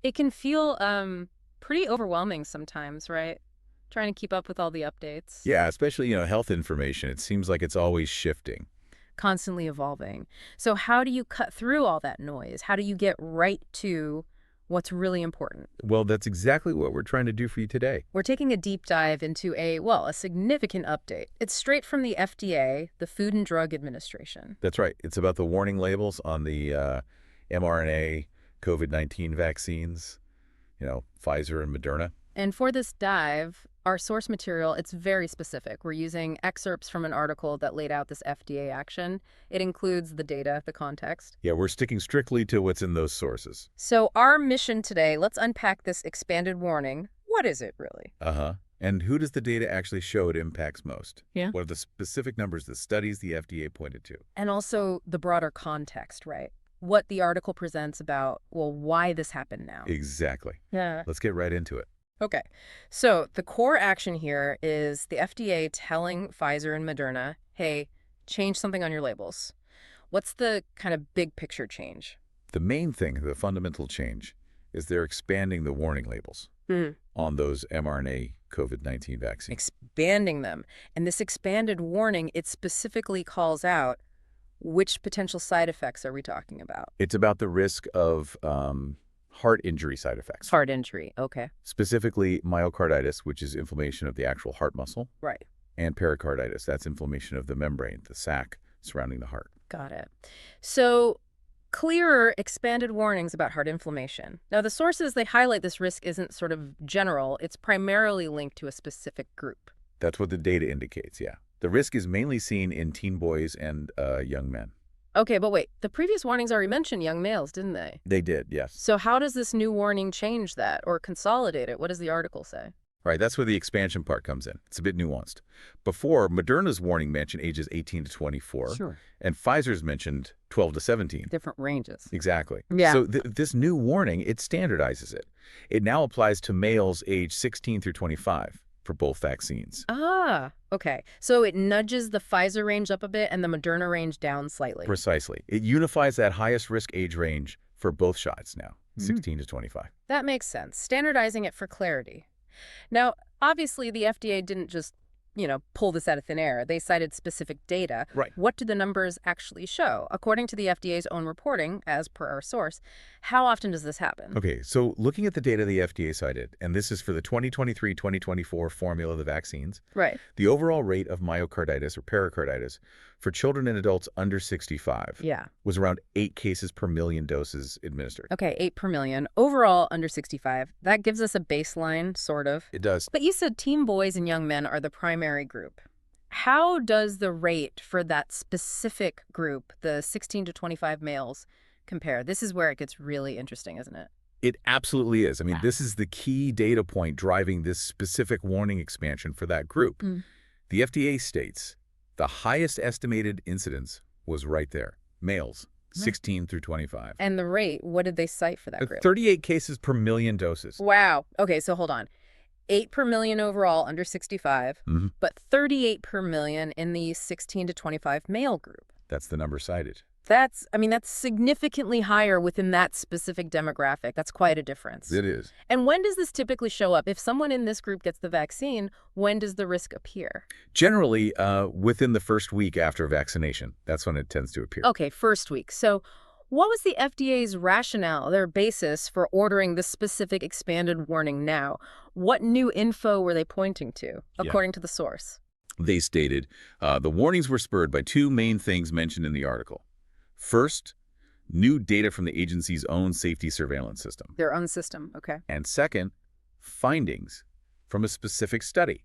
It can feel pretty overwhelming sometimes, right? Trying to keep up with all the updates, Yeah, especially, health information. It seems like it's always shifting. constantly evolving. So how do you cut through all that noise? How do you get right to what's really important? Well, that's exactly what we're trying to do for you today. We're taking a deep dive into a significant update. It's straight from the FDA, the Food and Drug Administration. That's right. It's about the warning labels on the mRNA COVID-19 vaccines, Pfizer and Moderna. And for this dive, our source material, it's very specific. We're using excerpts from an article that laid out this FDA action. It includes the data, the context. Yeah, we're sticking strictly to what's in those sources. So our mission today, let's unpack this expanded warning. What is it really? Uh-huh. And who does the data actually show it impacts most? Yeah. What are the specific numbers, the studies the FDA pointed to? And also the broader context, right? What the article presents about, well, why this happened now. Exactly. Yeah. Let's get right into it. Okay. So the core action here is the FDA telling Pfizer and Moderna, hey, change something on your labels. What's the kind of big picture change? The main thing, the fundamental change, is they're expanding the warning labels Hmm. on those mRNA COVID-19 vaccines. Expanding them. And this expanded warning, it specifically calls out which potential side effects are we talking about? It's about the risk of heart injury side effects, Heart injury. Okay. specifically myocarditis, which is inflammation of the actual heart muscle, Right. and pericarditis, that's inflammation of the membrane, the sac surrounding the heart. Got it. So clearer, expanded warnings about heart inflammation. Now, the sources, they highlight this risk isn't sort of general. It's primarily linked to a specific group. That's what the data indicates, yeah. The risk is mainly seen in teen boys and young men. Okay, but wait, the previous warnings already mentioned young males, didn't they? They did, yes. So how does this new warning change that or consolidate it? What does the article say? Right, that's where the expansion part comes in. It's a bit nuanced. Before, Moderna's warning mentioned ages 18 to 24, Sure. and Pfizer's mentioned 12 to 17. Different ranges. Exactly. Yeah. So this new warning, it standardizes it. It now applies to males age 16 through 25 for both vaccines. Ah, okay. So it nudges the Pfizer range up a bit and the Moderna range down slightly. Precisely. It unifies that highest risk age range for both shots now, 16 to 25. That makes sense. Standardizing it for clarity. Now, obviously, the FDA didn't just, pull this out of thin air. They cited specific data. Right. What do the numbers actually show? According to the FDA's own reporting, as per our source, how often does this happen? Okay, so looking at the data the FDA cited, and this is for the 2023-2024 formula of the vaccines, Right. the overall rate of myocarditis or pericarditis for children and adults under 65 Yeah. was around 8 cases per million doses administered. Okay, 8 per million. Overall, under 65. That gives us a baseline, sort of. It does. But you said teen boys and young men are the primary group. How does the rate for that specific group, the 16 to 25 males, compare? This is where it gets really interesting, isn't it? It absolutely is. I mean, Yeah. this is the key data point driving this specific warning expansion for that group. Mm. The FDA states the highest estimated incidence was right there, males, 16 through 25. And the rate, what did they cite for that group? 38 cases per million doses. Wow. Okay, so hold on. 8 per million overall under 65, Mhm. but 38 per million in the 16 to 25 male group. That's the number cited. That's significantly higher within that specific demographic. That's quite a difference. It is. And when does this typically show up? If someone in this group gets the vaccine, when does the risk appear? Generally, within the first week after vaccination, that's when it tends to appear. Okay, first week. So what was the FDA's rationale, their basis for ordering this specific expanded warning now? What new info were they pointing to, according to the source? They stated the warnings were spurred by two main things mentioned in the article. First, new data from the agency's own safety surveillance system. Their own system, okay. And second, findings from a specific study.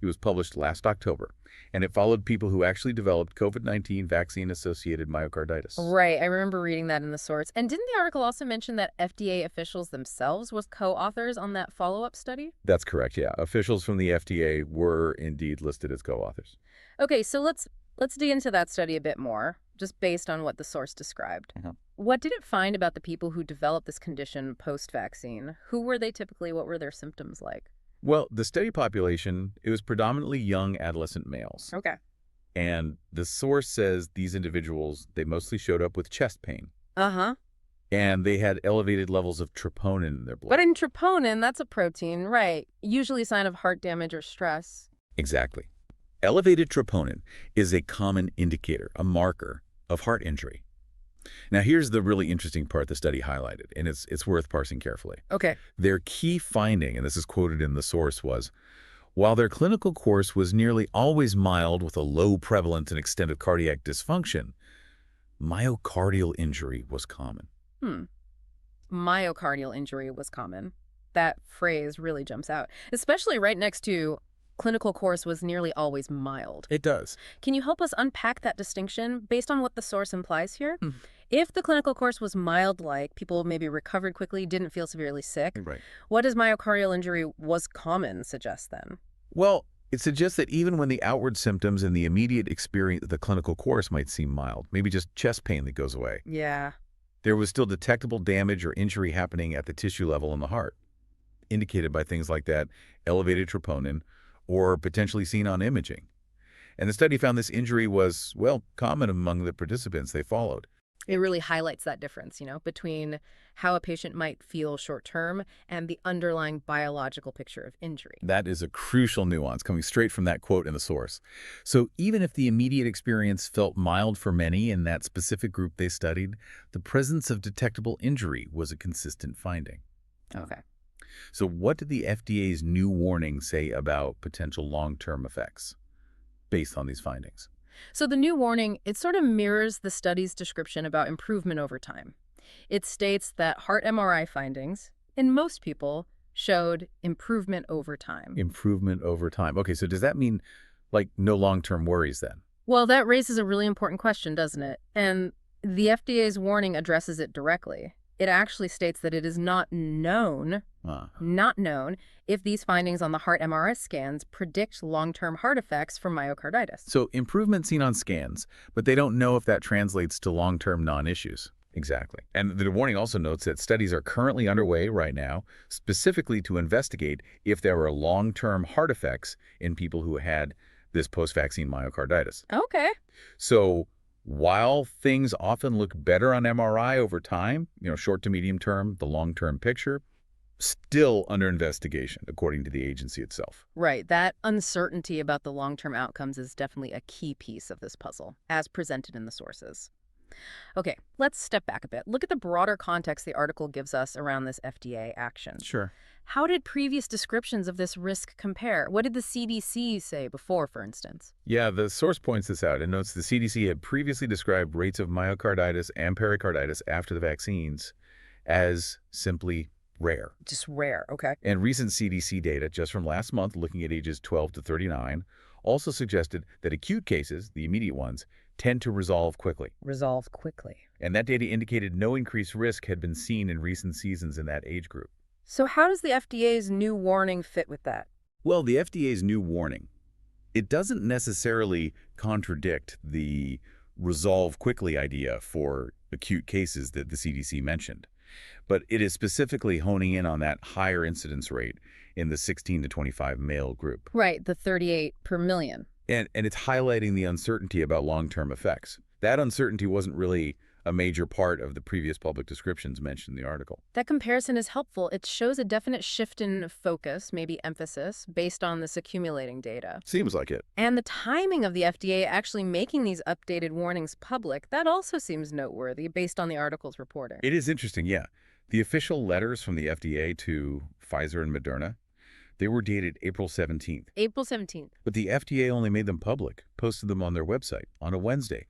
It was published last October, and it followed people who actually developed COVID-19 vaccine-associated myocarditis. Right, I remember reading that in the source. And didn't the article also mention that FDA officials themselves was co-authors on that follow-up study? That's correct, yeah. Officials from the FDA were indeed listed as co-authors. Okay, so let's dig into that study a bit more, just based on what the source described. What did it find about the people who developed this condition post-vaccine? Who were they typically? What were their symptoms like? Well, the study population, it was predominantly young adolescent males. Okay. And the source says these individuals, they mostly showed up with chest pain. Uh-huh. And they had elevated levels of troponin in their But blood. in troponin, that's a protein, right? Usually a sign of heart damage or stress. Exactly. Elevated troponin is a common indicator, a marker of heart injury. Now, here's the really interesting part the study highlighted, and it's worth parsing carefully. Okay. Their key finding, and this is quoted in the source, was while their clinical course was nearly always mild with a low prevalence and extent of cardiac dysfunction, myocardial injury was common. Hmm. Myocardial injury was common. That phrase really jumps out, especially right next to clinical course was nearly always mild. It does. Can you help us unpack that distinction based on what the source implies here? Hmm. If the clinical course was mild, like people maybe recovered quickly, didn't feel severely sick, Right. what does myocardial injury was common suggest then? Well, it suggests that even when the outward symptoms and the immediate experience of the clinical course might seem mild, maybe just chest pain that goes away, Yeah. there was still detectable damage or injury happening at the tissue level in the heart, indicated by things like that elevated troponin or potentially seen on imaging. And the study found this injury was, well, common among the participants they followed. It really highlights that difference, between how a patient might feel short term and the underlying biological picture of injury. That is a crucial nuance coming straight from that quote in the source. So even if the immediate experience felt mild for many in that specific group they studied, the presence of detectable injury was a consistent finding. Okay. So what did the FDA's new warning say about potential long-term effects based on these findings? So the new warning, it sort of mirrors the study's description about improvement over time. It states that heart MRI findings, in most people, showed improvement over time. Improvement over time. Okay, so does that mean like no long-term worries then? Well, that raises a really important question, doesn't it? And the FDA's warning addresses it directly. It actually states that it is Uh, not known if these findings on the heart MRI scans predict long-term heart effects from myocarditis. so improvement seen on scans, but they don't know if that translates to long-term non-issues. Exactly. And the warning also notes that studies are currently underway right now, specifically to investigate if there were long-term heart effects in people who had this post-vaccine myocarditis. Okay. So while things often look better on MRI over time, short to medium term, the long-term picture, still under investigation, according to the agency itself. Right. That uncertainty about the long-term outcomes is definitely a key piece of this puzzle, as presented in the sources. Okay, let's step back a bit. Look at the broader context the article gives us around this FDA action. Sure. How did previous descriptions of this risk compare? What did the CDC say before, for instance? Yeah, the source points this out and notes the CDC had previously described rates of myocarditis and pericarditis after the vaccines as simply rare. Just rare, okay. And recent CDC data, just from last month, looking at ages 12 to 39, also suggested that acute cases, the immediate ones, tend to resolve quickly. Resolve quickly. And that data indicated no increased risk had been seen in recent seasons in that age group. So how does the FDA's new warning fit with that? Well, the FDA's new warning, it doesn't necessarily contradict the resolve quickly idea for acute cases that the CDC mentioned, but it is specifically honing in on that higher incidence rate in the 16 to 25 male group. Right, the 38 per million. And it's highlighting the uncertainty about long-term effects. That uncertainty wasn't really a major part of the previous public descriptions mentioned in the article. That comparison is helpful. It shows a definite shift in focus, maybe emphasis, based on this accumulating data. Seems like it. And the timing of the FDA actually making these updated warnings public, that also seems noteworthy based on the article's reporting. It is interesting, yeah. The official letters from the FDA to Pfizer and Moderna, they were dated April 17th. April 17th. But the FDA only made them public, posted them on their website on a Wednesday,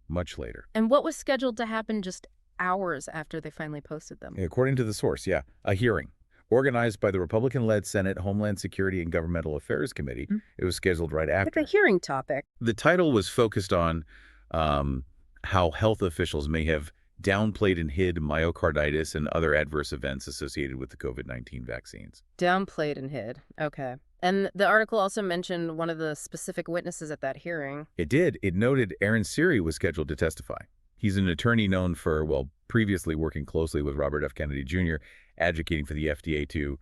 much later. And what was scheduled to happen just hours after they finally posted them? According to the source, yeah, a hearing organized by the Republican-led Senate Homeland Security and Governmental Affairs Committee. It was scheduled right after. Like a hearing topic. The title was focused on how health officials may have downplayed and hid myocarditis and other adverse events associated with the COVID-19 vaccines. Downplayed and hid. Okay. And the article also mentioned one of the specific witnesses at that hearing. It did. It noted Aaron Siri was scheduled to testify. He's an attorney known for, well, previously working closely with Robert F. Kennedy Jr., advocating for the FDA to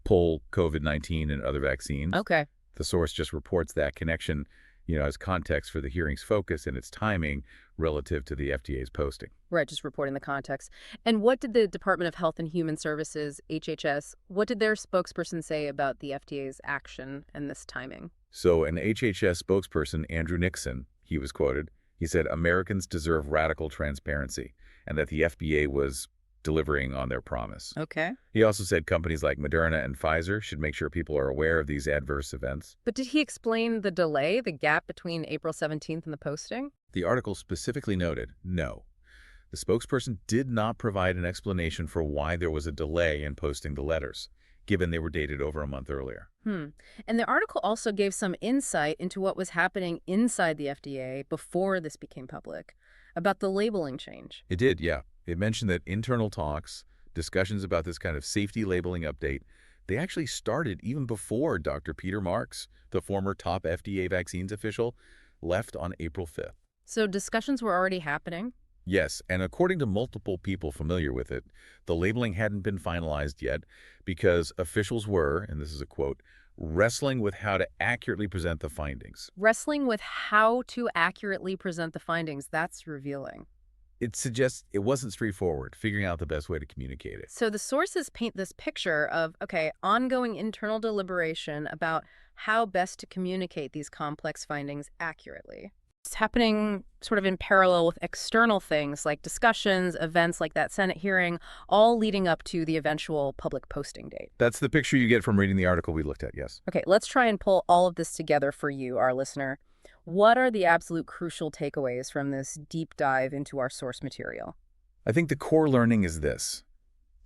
pull COVID-19 and other vaccines. Okay. The source just reports that connection as context for the hearing's focus and its timing relative to the FDA's posting. Right, just reporting the context. And what did the Department of Health and Human Services, HHS, what did their spokesperson say about the FDA's action and this timing? So an HHS spokesperson, Andrew Nixon, he was quoted, he said, Americans deserve radical transparency, and that the FDA was delivering on their promise. Okay. He also said companies like Moderna and Pfizer should make sure people are aware of these adverse events. But did he explain the delay, the gap between April 17th and the posting? The article specifically noted, no. The spokesperson did not provide an explanation for why there was a delay in posting the letters, given they were dated over a month earlier. And the article also gave some insight into what was happening inside the FDA before this became public, about the labeling change. It did, yeah. It mentioned that internal talks, discussions about this kind of safety labeling update, they actually started even before Dr. Peter Marks, the former top FDA vaccines official, left on April 5th. So discussions were already happening? Yes, and according to multiple people familiar with it, the labeling hadn't been finalized yet because officials were, and this is a quote, wrestling with how to accurately present the findings. Wrestling with how to accurately present the findings, that's revealing. It suggests it wasn't straightforward, figuring out the best way to communicate it. So the sources paint this picture of, okay, ongoing internal deliberation about how best to communicate these complex findings accurately. It's happening sort of in parallel with external things like discussions, events like that Senate hearing, all leading up to the eventual public posting date. That's the picture you get from reading the article we looked at, yes. Okay, let's try and pull all of this together for you, our listener. What are the absolute crucial takeaways from this deep dive into our source material? I think the core learning is this.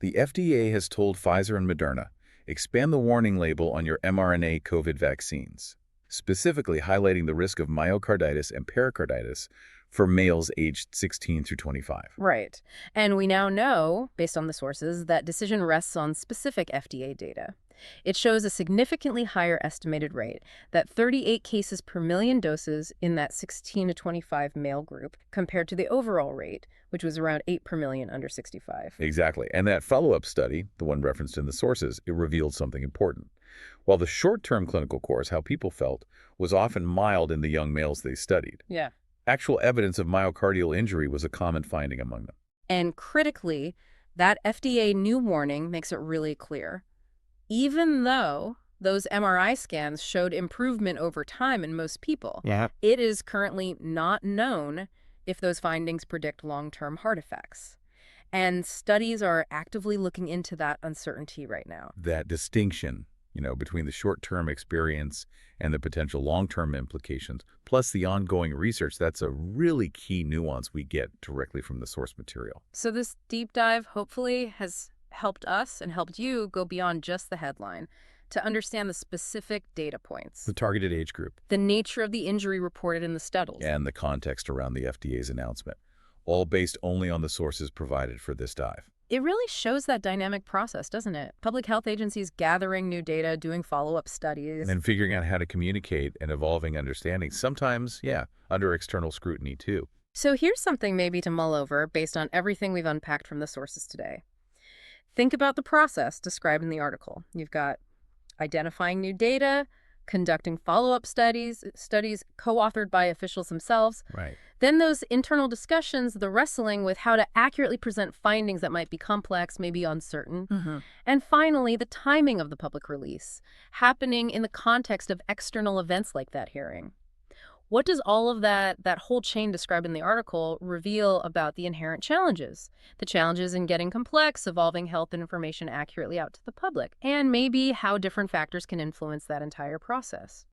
The FDA has told Pfizer and Moderna, expand the warning label on your mRNA COVID vaccines, specifically highlighting the risk of myocarditis and pericarditis for males aged 16 through 25. Right. And we now know, based on the sources, that decision rests on specific FDA data. It shows a significantly higher estimated rate, that 38 cases per million doses in that 16 to 25 male group, compared to the overall rate, which was around 8 per million under 65. Exactly. And that follow-up study, the one referenced in the sources, it revealed something important. While the short-term clinical course, how people felt, was often mild in the young males they studied, Yeah. actual evidence of myocardial injury was a common finding among them. And critically, that FDA new warning makes it really clear. Even though those MRI scans showed improvement over time in most people, it is currently not known if those findings predict long-term heart effects. And studies are actively looking into that uncertainty right now. That distinction, between the short-term experience and the potential long-term implications, plus the ongoing research, that's a really key nuance we get directly from the source material. So this deep dive hopefully has helped us and helped you go beyond just the headline to understand the specific data points, The targeted age group, the nature of the injury reported in the studies. and the context around the FDA's announcement, all based only on the sources provided for this dive. It really shows that dynamic process, doesn't it? Public health agencies gathering new data, doing follow-up studies. And then figuring out how to communicate and evolving understanding, sometimes, under external scrutiny too. So here's something maybe to mull over based on everything we've unpacked from the sources today. Think about the process described in the article. You've got identifying new data, conducting follow-up studies co-authored by officials themselves. Right. Then those internal discussions, the wrestling with how to accurately present findings that might be complex, maybe uncertain. And finally, the timing of the public release, happening in the context of external events like that hearing. What does all of that whole chain described in the article reveal about the inherent challenges? The challenges in getting complex, evolving health information accurately out to the public, and maybe how different factors can influence that entire process.